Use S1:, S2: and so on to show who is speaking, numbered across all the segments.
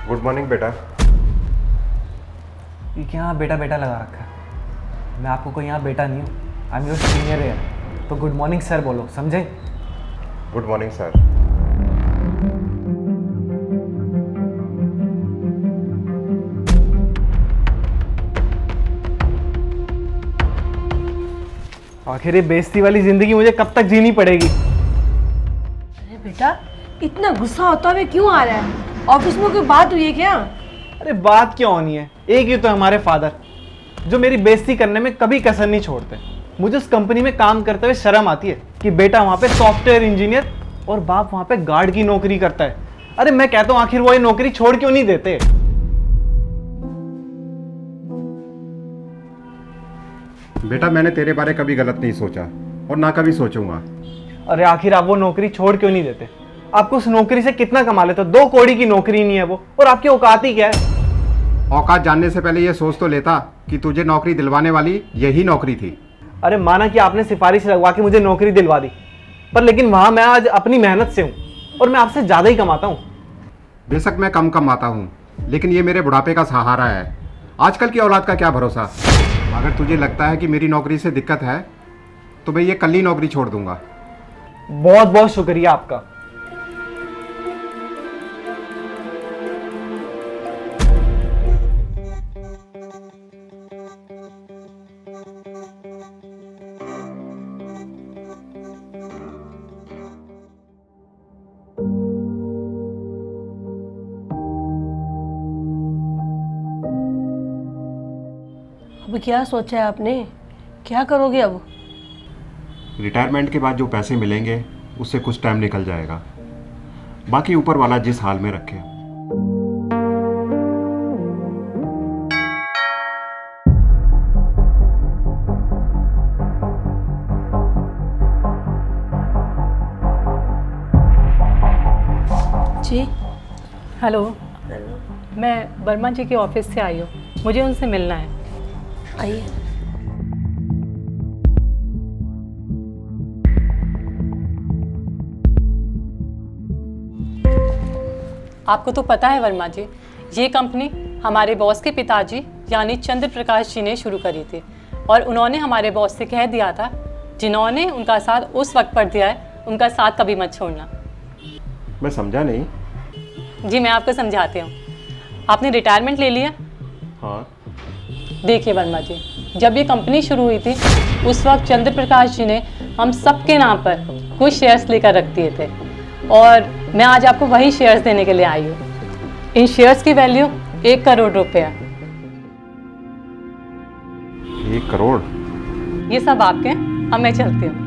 S1: Good morning बेटा।
S2: ये क्या यहाँ बेटा बेटा लगा रखा है? मैं आपको कोई यहाँ बेटा नहीं हूँ। आई एम योर सीनियर है, तो गुड मॉर्निंग सर बोलो, समझे?
S1: Good morning sir.
S2: आखिर ये बेइज्जती वाली जिंदगी मुझे कब तक जीनी पड़ेगी?
S3: अरे बेटा, इतना गुस्सा होता हुआ क्यों आ रहा है? ऑफिस में कोई बात हुई है क्या?
S2: अरे बात क्या होनी है, एक ही तो हमारे फादर जो मेरी बेइज्जती करने में कभी कसर नहीं छोड़ते। मुझे उस कंपनी में काम करते हुए शर्म आती है कि बेटा वहां पे सॉफ्टवेयर इंजीनियर और बाप वहां पे गार्ड की नौकरी करता है। अरे मैं कहता हूं आखिर वो ये नौकरी छोड़ क्यों नहीं देते?
S1: बेटा मैंने तेरे बारे कभी गलत नहीं सोचा और ना कभी सोचूंगा।
S2: अरे आखिर आप वो नौकरी छोड़ क्यों नहीं देते? आपको उस नौकरी से कितना कमा लेते हो? 2 कौड़ी की नौकरी नहीं है वो, और आपकी औकात ही क्या है?
S1: औकात जानने से पहले ये सोच तो लेता कि तुझे नौकरी दिलवाने वाली यही नौकरी थी।
S2: अरे माना कि आपने सिफारिश लगवा के मुझे नौकरी दिलवा दी, पर लेकिन वहां मैं आज अपनी मेहनत से हूं और मैं आपसे ज्यादा ही कमाता हूं।
S1: बेशक मैं कम कमाता हूँ, लेकिन ये मेरे बुढ़ापे का सहारा है। आजकल की औलाद का क्या भरोसा। अगर तुझे लगता है कि मेरी नौकरी से दिक्कत है तो मैं ये कल ही नौकरी छोड़ दूंगा।
S2: बहुत बहुत शुक्रिया आपका।
S3: अब क्या सोचा है आपने? क्या करोगे अब?
S1: रिटायरमेंट के बाद जो पैसे मिलेंगे उससे कुछ टाइम निकल जाएगा। बाकी ऊपर वाला जिस हाल में रखे।
S3: जी
S4: हेलो, मैं वर्मा जी के ऑफिस से आई हूँ, मुझे उनसे मिलना है।
S3: आइए।
S4: आपको तो पता है वर्मा जी, ये कंपनी हमारे बॉस के पिताजी यानी चंद्र प्रकाश जी ने शुरू करी थी, और उन्होंने हमारे बॉस से कह दिया था जिन्होंने उनका साथ उस वक्त पर दिया है उनका साथ कभी मत छोड़ना।
S1: मैं समझा नहीं।
S4: जी मैं आपको समझाती हूँ। आपने रिटायरमेंट ले लिया?
S1: हाँ।
S4: देखिए वर्मा जी, जब ये कंपनी शुरू हुई थी उस वक्त चंद्र प्रकाश जी ने हम सबके नाम पर कुछ शेयर्स लेकर रख दिए थे, और मैं आज आपको वही शेयर्स देने के लिए आई हूँ। इन शेयर्स की वैल्यू 1 करोड़ रुपए है।
S1: 1 करोड़?
S4: ये सब आपके हैं, अब मैं चलती हूँ।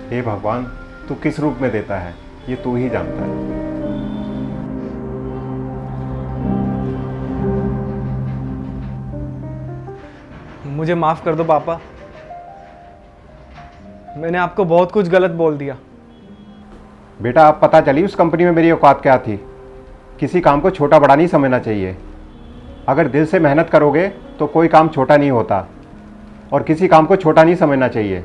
S1: हे भगवान, तू किस रूप में देता है ये तू ही जानता है।
S2: मुझे माफ कर दो पापा, मैंने आपको बहुत कुछ गलत बोल दिया।
S1: बेटा अब पता चली उस कंपनी में मेरी औकात क्या थी। किसी काम को छोटा बड़ा नहीं समझना चाहिए। अगर दिल से मेहनत करोगे तो कोई काम छोटा नहीं होता, और किसी काम को छोटा नहीं समझना चाहिए।